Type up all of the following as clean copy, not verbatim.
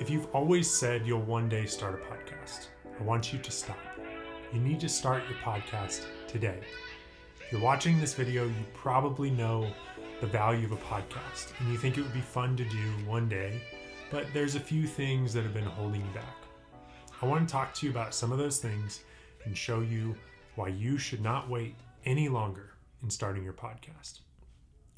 If you've always said you'll one day start a podcast, I want you to stop. You need to start your podcast today. If you're watching this video, you probably know the value of a podcast and you think it would be fun to do one day, but there's a few things that have been holding you back. I want to talk to you about some of those things and show you why you should not wait any longer in starting your podcast.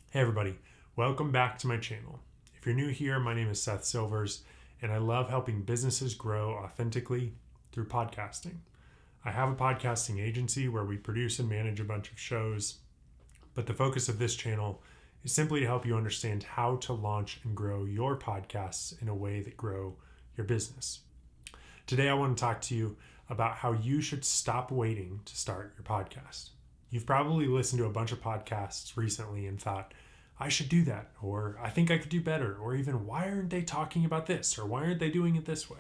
Hey everybody, welcome back to my channel. If you're new here, my name is Seth Silvers, and I love helping businesses grow authentically through podcasting. I have a podcasting agency where we produce and manage a bunch of shows, but the focus of this channel is simply to help you understand how to launch and grow your podcasts in a way that grow your business. Today, I want to talk to you about how you should stop waiting to start your podcast. You've probably listened to a bunch of podcasts recently and thought, I should do that, or I think I could do better, or even why aren't they talking about this, or why aren't they doing it this way?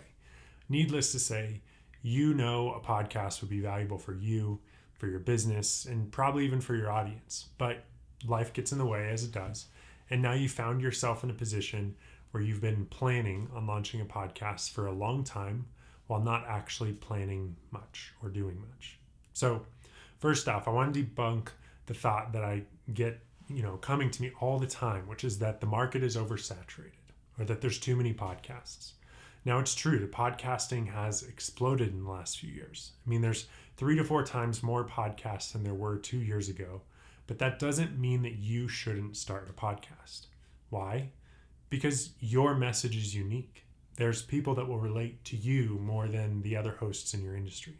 Needless to say, you know a podcast would be valuable for you, for your business, and probably even for your audience. But life gets in the way, as it does, and now you found yourself in a position where you've been planning on launching a podcast for a long time while not actually planning much or doing much. So first off, I want to debunk the thought that I get coming to me all the time, which is that the market is oversaturated or that there's too many podcasts. Now, it's true that podcasting has exploded in the last few years. I mean, there's 3 to 4 times more podcasts than there were 2 years ago, but that doesn't mean that you shouldn't start a podcast. Why? Because your message is unique. There's people that will relate to you more than the other hosts in your industry.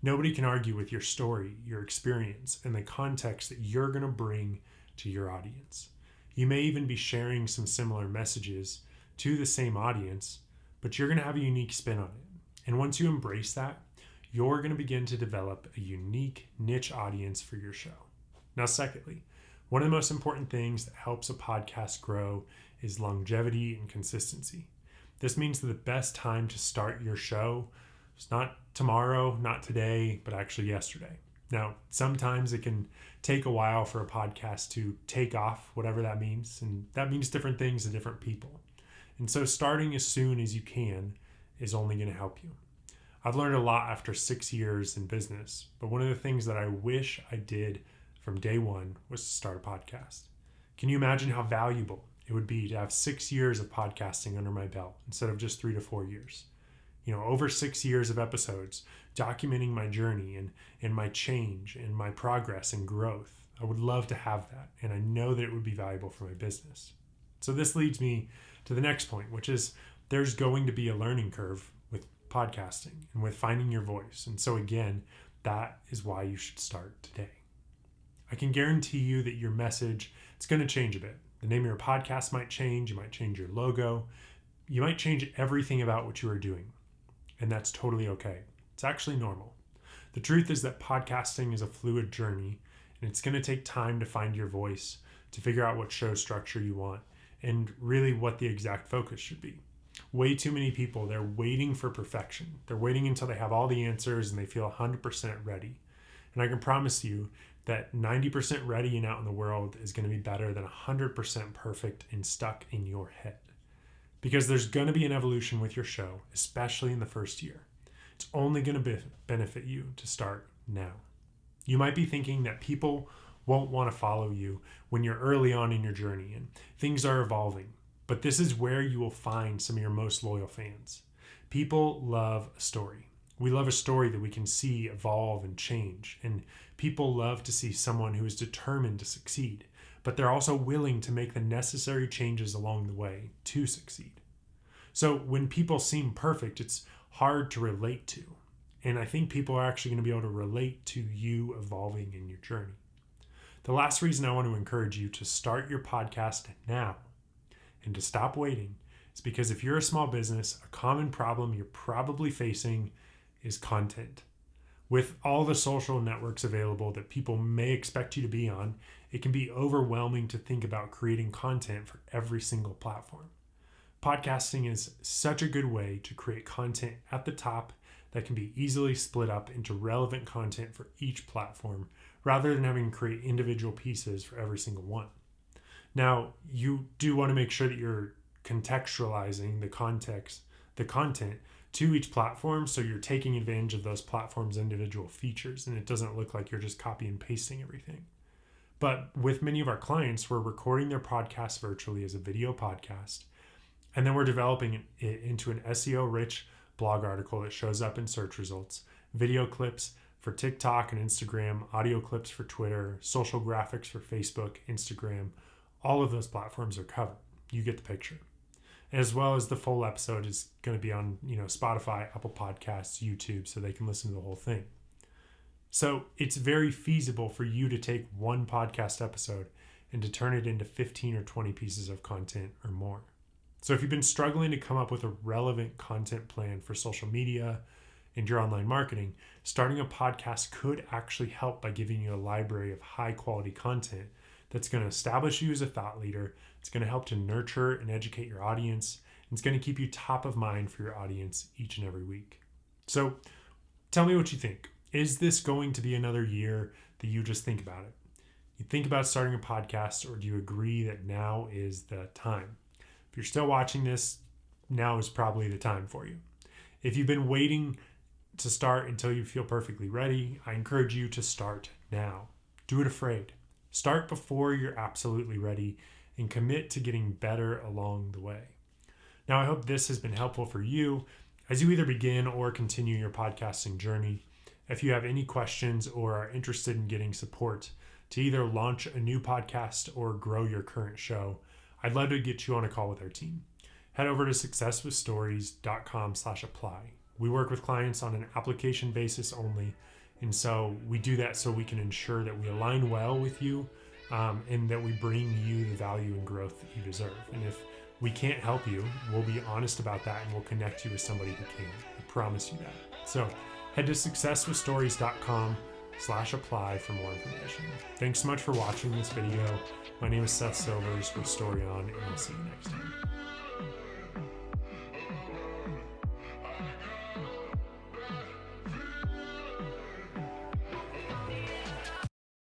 Nobody can argue with your story, your experience, and the context that you're going to bring to your audience. You may even be sharing some similar messages to the same audience, but you're going to have a unique spin on it. And once you embrace that, you're going to begin to develop a unique niche audience for your show. Now, secondly, one of the most important things that helps a podcast grow is longevity and consistency. This means that the best time to start your show is not tomorrow, not today, but actually yesterday. Now, sometimes it can take a while for a podcast to take off, whatever that means, and that means different things to different people. And so starting as soon as you can is only going to help you. I've learned a lot after 6 years in business, but one of the things that I wish I did from day one was to start a podcast. Can you imagine how valuable it would be to have 6 years of podcasting under my belt instead of just 3 to 4 years? Over 6 years of episodes documenting my journey and my change and my progress and growth. I would love to have that, and I know that it would be valuable for my business. So this leads me to the next point, which is there's going to be a learning curve with podcasting and with finding your voice. And so again, that is why you should start today. I can guarantee you that your message, it's going to change a bit. The name of your podcast might change. You might change your logo. You might change everything about what you are doing. And that's totally okay. It's actually normal. The truth is that podcasting is a fluid journey, and it's going to take time to find your voice, to figure out what show structure you want, and really what the exact focus should be. Way too many people, they're waiting for perfection. They're waiting until they have all the answers and they feel 100% ready. And I can promise you that 90% ready and out in the world is going to be better than 100% perfect and stuck in your head. Because there's going to be an evolution with your show, especially in the first year. It's only going to benefit you to start now. You might be thinking that people won't want to follow you when you're early on in your journey and things are evolving. But this is where you will find some of your most loyal fans. People love a story. We love a story that we can see evolve and change. And people love to see someone who is determined to succeed, but they're also willing to make the necessary changes along the way to succeed. So when people seem perfect, it's hard to relate to. And I think people are actually going to be able to relate to you evolving in your journey. The last reason I want to encourage you to start your podcast now and to stop waiting is because if you're a small business, a common problem you're probably facing is content. With all the social networks available that people may expect you to be on, it can be overwhelming to think about creating content for every single platform. Podcasting is such a good way to create content at the top that can be easily split up into relevant content for each platform rather than having to create individual pieces for every single one. Now, you do want to make sure that you're contextualizing the context the content to each platform, so you're taking advantage of those platforms' individual features, and it doesn't look like you're just copy and pasting everything. But with many of our clients, we're recording their podcast virtually as a video podcast, and then we're developing it into an SEO-rich blog article that shows up in search results, video clips for TikTok and Instagram, audio clips for Twitter, social graphics for Facebook, Instagram. All of those platforms are covered. You get the picture. As well as the full episode is going to be on, Spotify, Apple Podcasts, YouTube, so they can listen to the whole thing. So it's very feasible for you to take one podcast episode and to turn it into 15 or 20 pieces of content or more. So if you've been struggling to come up with a relevant content plan for social media and your online marketing, starting a podcast could actually help by giving you a library of high quality content that's going to establish you as a thought leader. It's going to help to nurture and educate your audience. And it's going to keep you top of mind for your audience each and every week. So tell me what you think. Is this going to be another year that you just think about it? You think about starting a podcast, or do you agree that now is the time? If you're still watching this, now is probably the time for you. If you've been waiting to start until you feel perfectly ready, I encourage you to start now. Do it afraid. Start before you're absolutely ready and commit to getting better along the way. Now, I hope this has been helpful for you as you either begin or continue your podcasting journey. If you have any questions or are interested in getting support to either launch a new podcast or grow your current show, I'd love to get you on a call with our team. Head over to successwithstories.com/apply. We work with clients on an application basis only, and so we do that so we can ensure that we align well with you and that we bring you the value and growth that you deserve. And if we can't help you, we'll be honest about that and we'll connect you with somebody who can. I promise you that. So head to successwithstories.com/apply for more information. Thanks so much for watching this video. My name is Seth Silvers with Story On, and I'll see you next time.